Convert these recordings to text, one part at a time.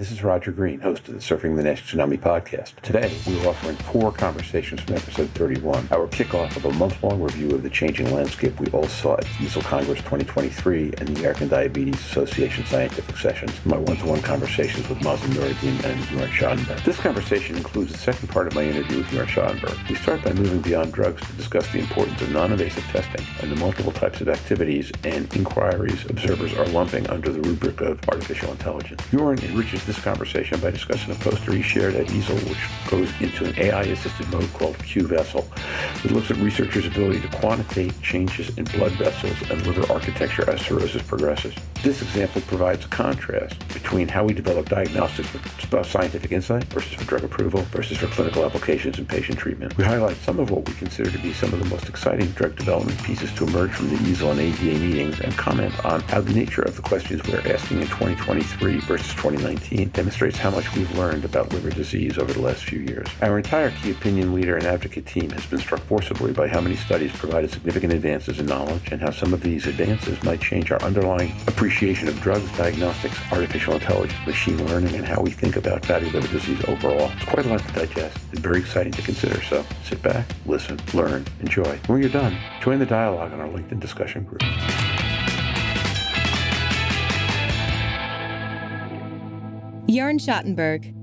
this is Roger Green, host of the Surfing the NASH Tsunami podcast. Today, we're offering 4 conversations from episode 31, our kickoff of a month-long review of the changing landscape we all saw at EASL Congress 2023 and the American Diabetes Association Scientific Sessions, my one-to-one conversations with Mazen Noureddin and Jörn Schattenberg. This conversation includes the second part of my interview with Jörn Schattenberg. We start by moving beyond drugs to discuss the importance of non-invasive testing and the multiple types of activities and inquiries observers are lumping under the rubric of artificial intelligence. Jörn enriches this conversation by discussing a poster he shared at EASL, which goes into an AI-assisted mode called qVessel. It looks at researchers' ability to quantitate changes in blood vessels and liver architecture as cirrhosis progresses. This example provides a contrast between how we develop diagnostics for scientific insight versus for drug approval versus for clinical applications and patient treatment. We highlight some of what we consider to be some of the most exciting drug development pieces to emerge from the EASL and ADA meetings and comment on how the nature of the questions we're asking in 2023 versus 2019 demonstrates how much we've learned about liver disease over the last few years. Our entire key opinion leader and advocate team has been struck forcibly by how many studies provided significant advances in knowledge and how some of these advances might change our underlying appreciation of drugs, diagnostics, artificial intelligence, machine learning, and how we think about fatty liver disease overall. It's quite a lot to digest and very exciting to consider, so sit back, listen, learn, enjoy. When you're done, join the dialogue on our LinkedIn discussion group. Jörn Schattenberg.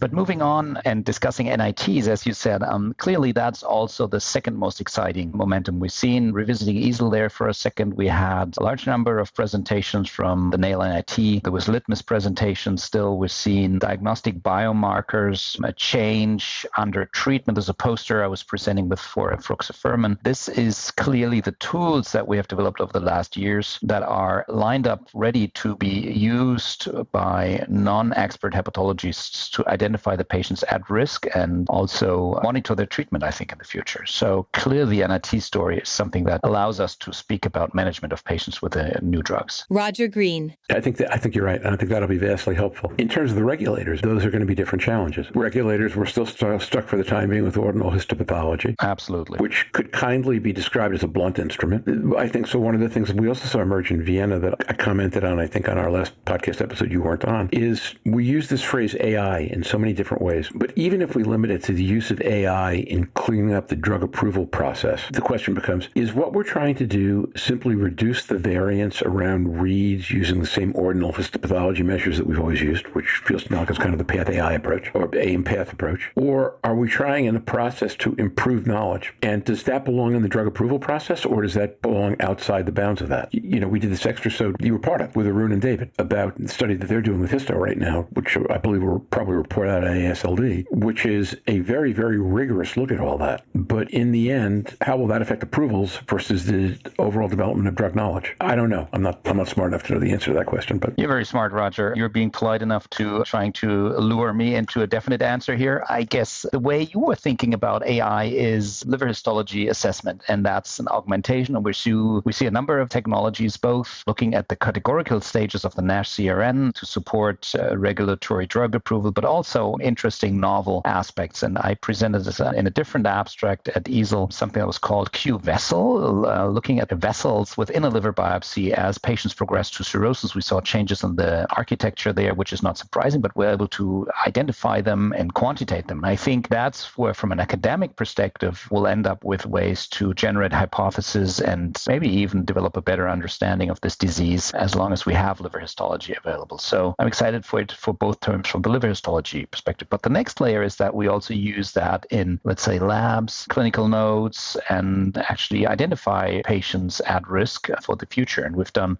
But moving on and discussing NITs, as you said, clearly that's also the second most exciting momentum we've seen. Revisiting EASL there for a second, we had a large number of presentations from the NAIL NIT. There was litmus presentations still. We've seen diagnostic biomarkers, a change under treatment. There's a poster I was presenting with for efruxifermin. This is clearly the tools that we have developed over the last years that are lined up, ready to be used by non-expert hepatologists to identify the patients at risk and also monitor their treatment, I think, in the future. So clearly, the NIT story is something that allows us to speak about management of patients with new drugs. Roger Green. I think you're right. I think that'll be vastly helpful. In terms of the regulators, those are going to be different challenges. Regulators were still stuck for the time being with ordinal histopathology. Absolutely. Which could kindly be described as a blunt instrument. I think so. One of the things that we also saw emerge in Vienna that I commented on, I think on our last podcast episode you weren't on, is we use this phrase AI in so many different ways. But even if we limit it to the use of AI in cleaning up the drug approval process, the question becomes, is what we're trying to do simply reduce the variance around reads using the same ordinal histopathology measures that we've always used, which feels to me like it's kind of the path AI approach or aim path approach? Or are we trying in the process to improve knowledge? And does that belong in the drug approval process or does that belong outside the bounds of that? We did this extra episode you were part of with Arun and David about the study that they're doing with histo right now, which I believe will probably report out at AASLD, which is a very, very rigorous look at all that. But in the end, how will that affect approvals versus the overall development of drug knowledge? I don't know. I'm not smart enough to know the answer to that question. But you're very smart, Roger. You're being polite enough to trying to lure me into a definite answer here. I guess the way you were thinking about AI is liver histology assessment, and that's an augmentation of which we see a number of technologies, both looking at the categorical stages of the NASH CRN to support regulatory drug approval, but also interesting novel aspects. And I presented this in a different abstract at EASL, something that was called qVessel, looking at the vessels within a liver biopsy as patients progressed to cirrhosis. We saw changes in the architecture there, which is not surprising, but we're able to identify them and quantitate them. And I think that's where, from an academic perspective, we'll end up with ways to generate hypotheses and maybe even develop a better understanding of this disease as long as we have liver histology available. So I'm excited for it for both terms from the liver histology perspective. But the next layer is that we also use that in, let's say, labs, clinical nodes, and actually identify patients at risk for the future. And we've done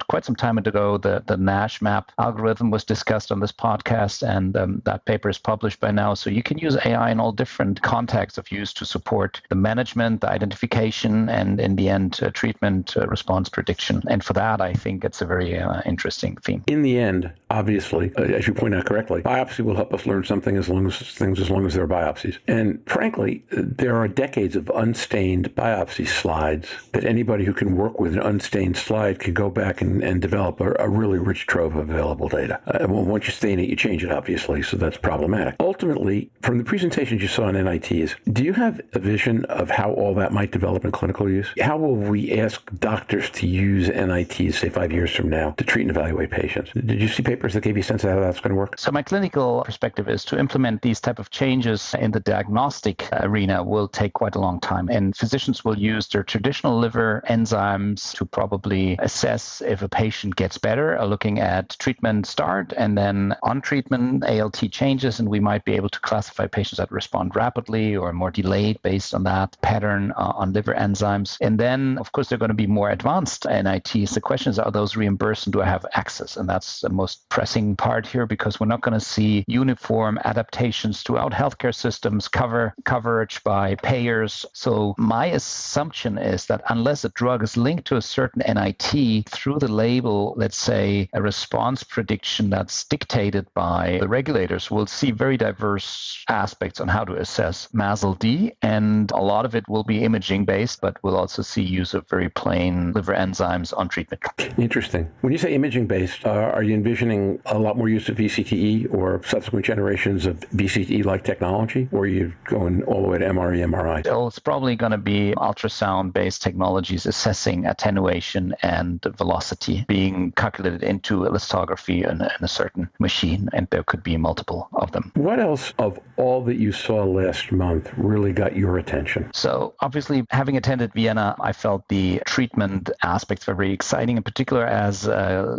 quite some time ago, the NASH map algorithm was discussed on this podcast, and that paper is published by now. So you can use AI in all different contexts of use to support the management, the identification, and in the end, treatment response prediction. And for that, I think it's a very interesting theme. In the end, obviously, as you point out correctly, biopsy will help us learn something as long as there are biopsies. And frankly, there are decades of unstained biopsy slides that anybody who can work with an unstained slide can go back and develop a really rich trove of available data. Once you stain it, you change it, obviously, so that's problematic. Ultimately, from the presentations you saw in NITs, do you have a vision of how all that might develop in clinical use? How will we ask doctors to use NITs, say 5 years from now, to treat and evaluate patients? Did you see papers that gave you a sense of how that's going to work? So my clinical perspective is to implement these type of changes in the diagnostic arena will take quite a long time. And physicians will use their traditional liver enzymes to probably assess if a patient gets better, looking at treatment start and then on treatment ALT changes, and we might be able to classify patients that respond rapidly or more delayed based on that pattern on liver enzymes. And then, of course, they're going to be more advanced NITs. The question is, are those reimbursed and do I have access? And that's the most pressing part here, because we're not going to see uniform adaptations throughout healthcare systems, coverage by payers. So my assumption is that unless a drug is linked to a certain NIT through the label, let's say a response prediction that's dictated by the regulators, we'll see very diverse aspects on how to assess MASLD, and a lot of it will be imaging based, but we'll also see use of very plain liver enzymes on treatment. Interesting. When you say imaging based, are you envisioning a lot more use of VCTE or subsequent generations of VCTE-like technology, or are you going all the way to MRE, MRI? So it's probably going to be ultrasound-based technologies assessing attenuation and velocity being calculated into elastography in a certain machine, and there could be multiple of them. What else of all that you saw last month really got your attention? So obviously, having attended Vienna, I felt the treatment aspects were very exciting, in particular as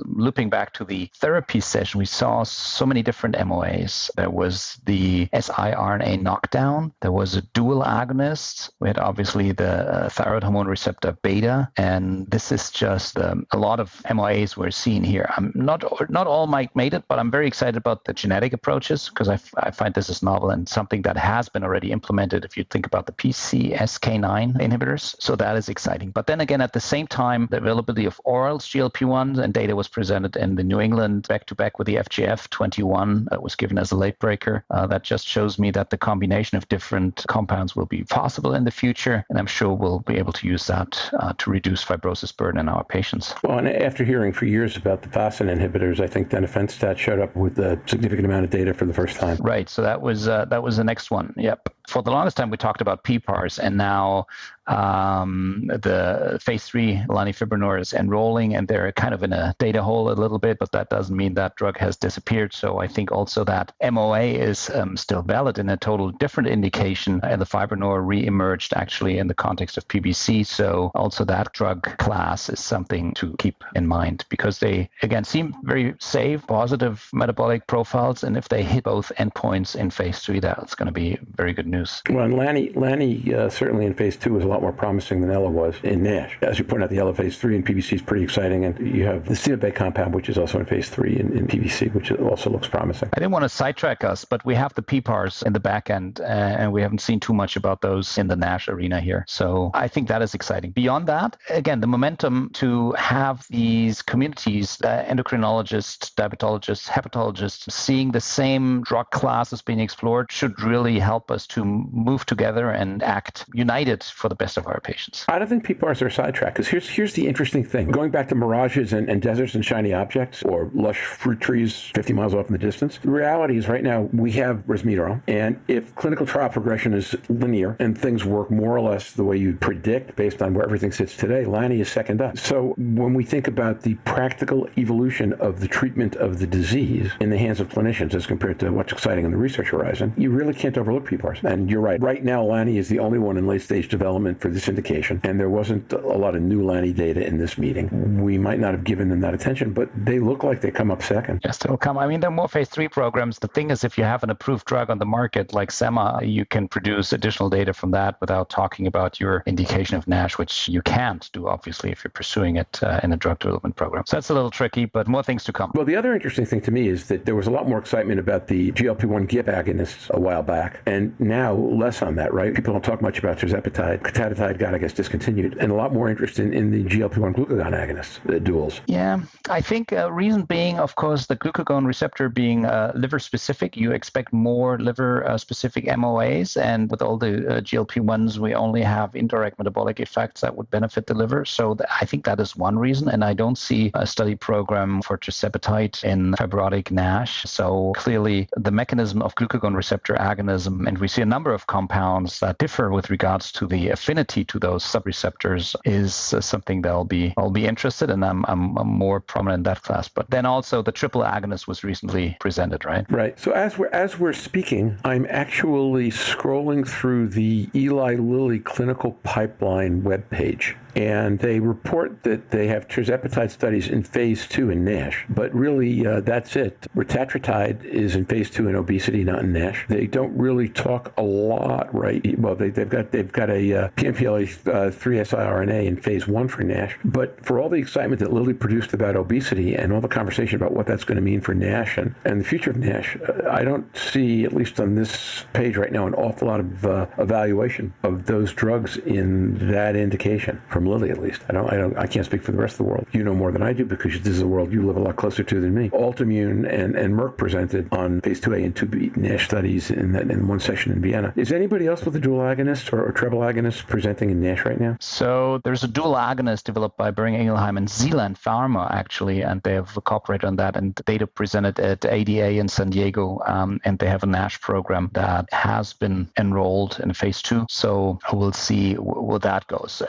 looping back to the therapy session, we saw so many different MOAs. There was the siRNA knockdown. There was a dual agonist. We had obviously the thyroid hormone receptor beta, and this is just a lot of MOAs we're seeing here. I'm not all made it, but I'm very excited about the genetic approaches because I find this is novel and something that has been already implemented if you think about the PCSK9 inhibitors. So that is exciting. But then again, at the same time, the availability of orals GLP-1s and data was presented in the New England back-to-back with the FGF21 that was given as a late breaker. That just shows me that the combination of different compounds will be possible in the future, and I'm sure we'll be able to use that to reduce fibrosis burden in our patients. Well, and after hearing for years about the FASN inhibitors, I think denifenstat showed up with a significant amount of data for the first time. Right, so that was the next one. Yep. For the longest time, we talked about PPARs, and now the phase 3 lanifibranor is enrolling, and they're kind of in a data hole a little bit, but that doesn't mean that drug has disappeared. So I think also that MOA is still valid in a total different indication, and the fibranor re-emerged actually in the context of PBC. So also that drug class is something to keep in mind because they, again, seem very safe, positive metabolic profiles, and if they hit both endpoints in phase 3, that's going to be very good news. Well, and Lani certainly in phase 2 was a lot more promising than Ella was in NASH. As you point out, the Ella phase 3 in PBC is pretty exciting, and you have the CMB compound, which is also in phase 3 in PBC, which also looks promising. I didn't want to sidetrack us, but we have the PPARs in the back end, and we haven't seen too much about those in the NASH arena here. So I think that is exciting. Beyond that, again, the momentum to have these communities, endocrinologists, diabetologists, hepatologists, seeing the same drug classes being explored should really help us to move together and act united for the best of our patients. I don't think PPARs are sidetracked, because here's the interesting thing. Going back to mirages and deserts and shiny objects, or lush fruit trees 50 miles off in the distance, the reality is right now we have resmetirom, and if clinical trial progression is linear and things work more or less the way you predict based on where everything sits today, Lani is second up. So when we think about the practical evolution of the treatment of the disease in the hands of clinicians as compared to what's exciting on the research horizon, you really can't overlook PPARs. And you're right. Right now, Lani is the only one in late-stage development for this indication, and there wasn't a lot of new Lani data in this meeting. We might not have given them that attention, but they look like they come up second. Yes, they'll come. I mean, there are more phase 3 programs. The thing is, if you have an approved drug on the market like Sema, you can produce additional data from that without talking about your indication of NASH, which you can't do, obviously, if you're pursuing it in a drug development program. So that's a little tricky, but more things to come. Well, the other interesting thing to me is that there was a lot more excitement about the GLP-1 GIP agonists a while back, and now now less on that, right? People don't talk much about tirzepatide. Cotadutide got, I guess, discontinued, and a lot more interest in the GLP-1 glucagon agonists, the duals. Yeah, I think reason being, of course, the glucagon receptor being liver specific, you expect more liver specific MOAs, and with all the GLP-1s, we only have indirect metabolic effects that would benefit the liver. So I think that is one reason, and I don't see a study program for tirzepatide in fibrotic NASH. So clearly, the mechanism of glucagon receptor agonism, and we see a number of compounds that differ with regards to the affinity to those subreceptors, is something that I'll be interested in. I'm more prominent in that class. But then also the triple agonist was recently presented, right? Right. So as we're speaking, I'm actually scrolling through the Eli Lilly clinical pipeline webpage. And they report that they have tirzepatide studies in phase 2 in NASH, but really that's it. Retatrutide is in phase 2 in obesity, not in NASH. They don't really talk a lot, right? Well, they've got a PNPLA3 siRNA in phase 1 for NASH, but for all the excitement that Lilly produced about obesity and all the conversation about what that's going to mean for NASH and the future of NASH, I don't see, at least on this page right now, an awful lot of evaluation of those drugs in that indication. From Lilly, at least. I can't speak for the rest of the world. You know more than I do because this is a world you live a lot closer to than me. Altimmune and Merck presented on phase 2A and 2B NASH studies in one session in Vienna. Is anybody else with a dual agonist or treble agonist presenting in NASH right now? So there's a dual agonist developed by Boehringer Ingelheim and Zealand Pharma, actually, and they have cooperated on that, and the data presented at ADA in San Diego, and they have a NASH program that has been enrolled in phase 2. So we'll see where that goes.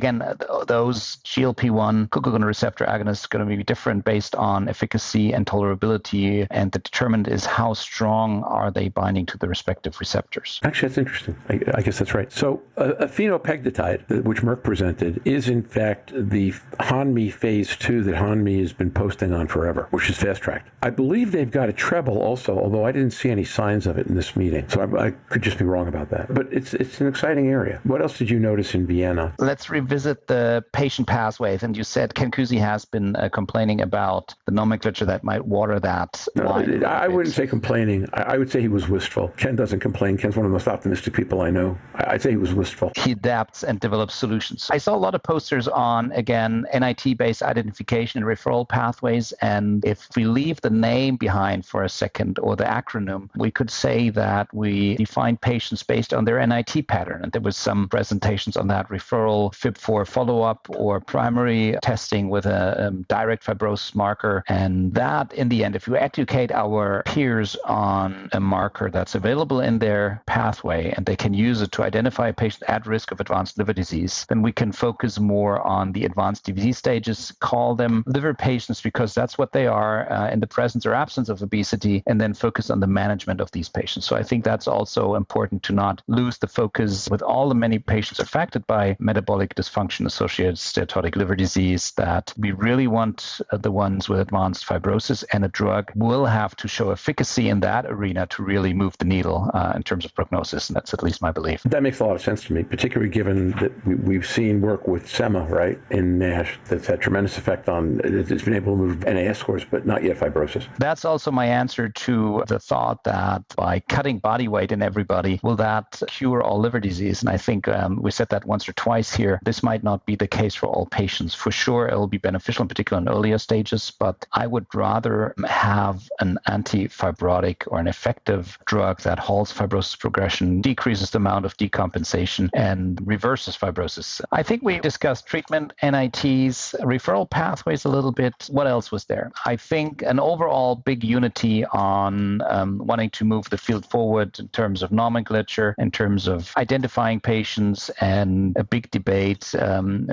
Again, those GLP-1 glucagon receptor agonists are going to be different based on efficacy and tolerability, and the determinant is how strong are they binding to the respective receptors. Actually, that's interesting. I guess that's right. So phenopegdetide, which Merck presented, is in fact the Hanmi phase 2 that Hanmi has been posting on forever, which is fast-tracked. I believe they've got a treble also, although I didn't see any signs of it in this meeting. So I could just be wrong about that. But it's an exciting area. What else did you notice in Vienna? Let's revisit the patient pathways, and you said Ken Kusi has been complaining about the nomenclature that might water that line. I wouldn't say complaining. I would say he was wistful. Ken doesn't complain. Ken's one of the most optimistic people I know. I'd say he was wistful. He adapts and develops solutions. I saw a lot of posters on, again, NIT-based identification and referral pathways, and if we leave the name behind for a second, or the acronym, we could say that we define patients based on their NIT pattern, and there was some presentations on that: referral, FIB4 follow-up, or primary testing with a direct fibrosis marker. And that, in the end, if you educate our peers on a marker that's available in their pathway and they can use it to identify a patient at risk of advanced liver disease, then we can focus more on the advanced disease stages, call them liver patients because that's what they are in the presence or absence of obesity, and then focus on the management of these patients. So I think that's also important to not lose the focus with all the many patients affected by metabolic dysfunction associated steatotic liver disease, that we really want the ones with advanced fibrosis, and a drug will have to show efficacy in that arena to really move the needle in terms of prognosis. And that's at least my belief. That makes a lot of sense to me, particularly given that we've seen work with SEMA, right, in NASH that's had tremendous effect on, it's been able to move NAS scores, but not yet fibrosis. That's also my answer to the thought that by cutting body weight in everybody, will that cure all liver disease? And I think we said that once or twice here. This might not be the case for all patients. For sure, it will be beneficial, in particular in earlier stages, but I would rather have an anti-fibrotic or an effective drug that halts fibrosis progression, decreases the amount of decompensation, and reverses fibrosis. I think we discussed treatment, NITs, referral pathways a little bit. What else was there? I think an overall big unity on wanting to move the field forward in terms of nomenclature, in terms of identifying patients, and a big debate,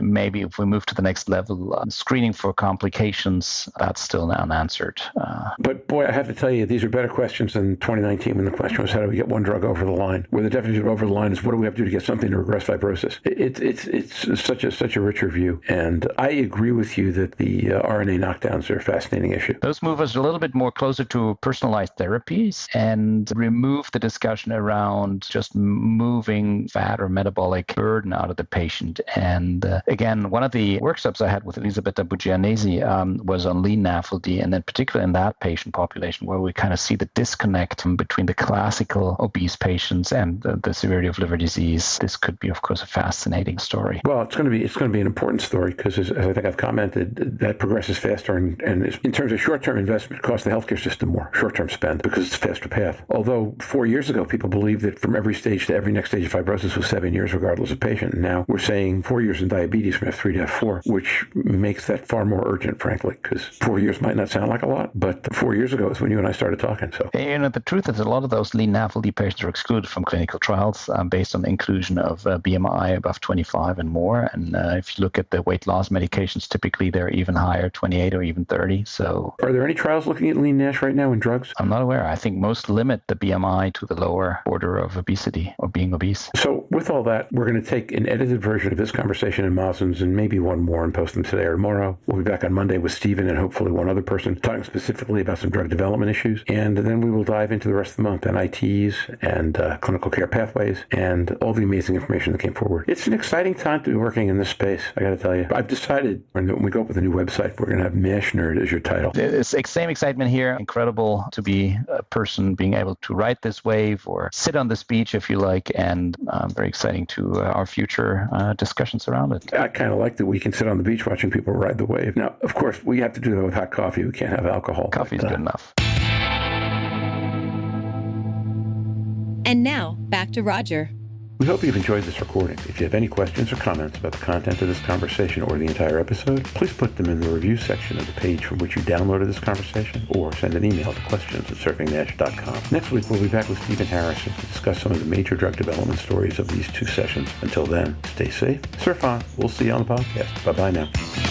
maybe if we move to the next level, screening for complications, that's still unanswered. But boy, I have to tell you, these are better questions than 2019 when the question was, how do we get one drug over the line? Where the definition of over the line is, what do we have to do to get something to regress fibrosis? It's such a richer view. And I agree with you that the RNA knockdowns are a fascinating issue. Those move us a little bit more closer to personalized therapies and remove the discussion around just moving fat or metabolic burden out of the patient And again, one of the workshops I had with Elisabetta Bugianesi was on lean NAFLD, and then particularly in that patient population where we kind of see the disconnect between the classical obese patients and the severity of liver disease. This could be, of course, a fascinating story. Well, it's going to be an important story because, as I think I've commented, that progresses faster, and in terms of short-term investment, costs the healthcare system more, short-term spend, because it's a faster path. Although 4 years ago, people believed that from every stage to every next stage of fibrosis was 7 years, regardless of patient. And now we're saying 4 years in diabetes from F3 to F4, which makes that far more urgent, frankly, because 4 years might not sound like a lot, but 4 years ago is when you and I started talking. So, the truth is a lot of those lean NAFLD patients are excluded from clinical trials based on the inclusion of BMI above 25 and more. And if you look at the weight loss medications, typically they're even higher, 28 or even 30. So, are there any trials looking at lean NASH right now in drugs? I'm not aware. I think most limit the BMI to the lower border of obesity or being obese. So with all that, we're going to take an edited version of this conversation in Mazen's and maybe one more and post them today or tomorrow. We'll be back on Monday with Stephen and hopefully one other person talking specifically about some drug development issues. And then we will dive into the rest of the month, NITs and clinical care pathways and all the amazing information that came forward. It's an exciting time to be working in this space, I got to tell you. I've decided when we go up with a new website, we're going to have MASH Nerd as your title. It's same excitement here. Incredible to be a person being able to ride this wave or sit on this beach, if you like, and very exciting to our future discussions around it. I kind of like that we can sit on the beach watching people ride the wave. Now, of course, we have to do that with hot coffee. We can't have alcohol. Coffee's good enough. And now, back to Roger. We hope you've enjoyed this recording. If you have any questions or comments about the content of this conversation or the entire episode, please put them in the review section of the page from which you downloaded this conversation, or send an email to questions@surfingnash.com. Next week, we'll be back with Stephen Harrison to discuss some of the major drug development stories of these two sessions. Until then, stay safe, surf on. We'll see you on the podcast. Bye-bye now.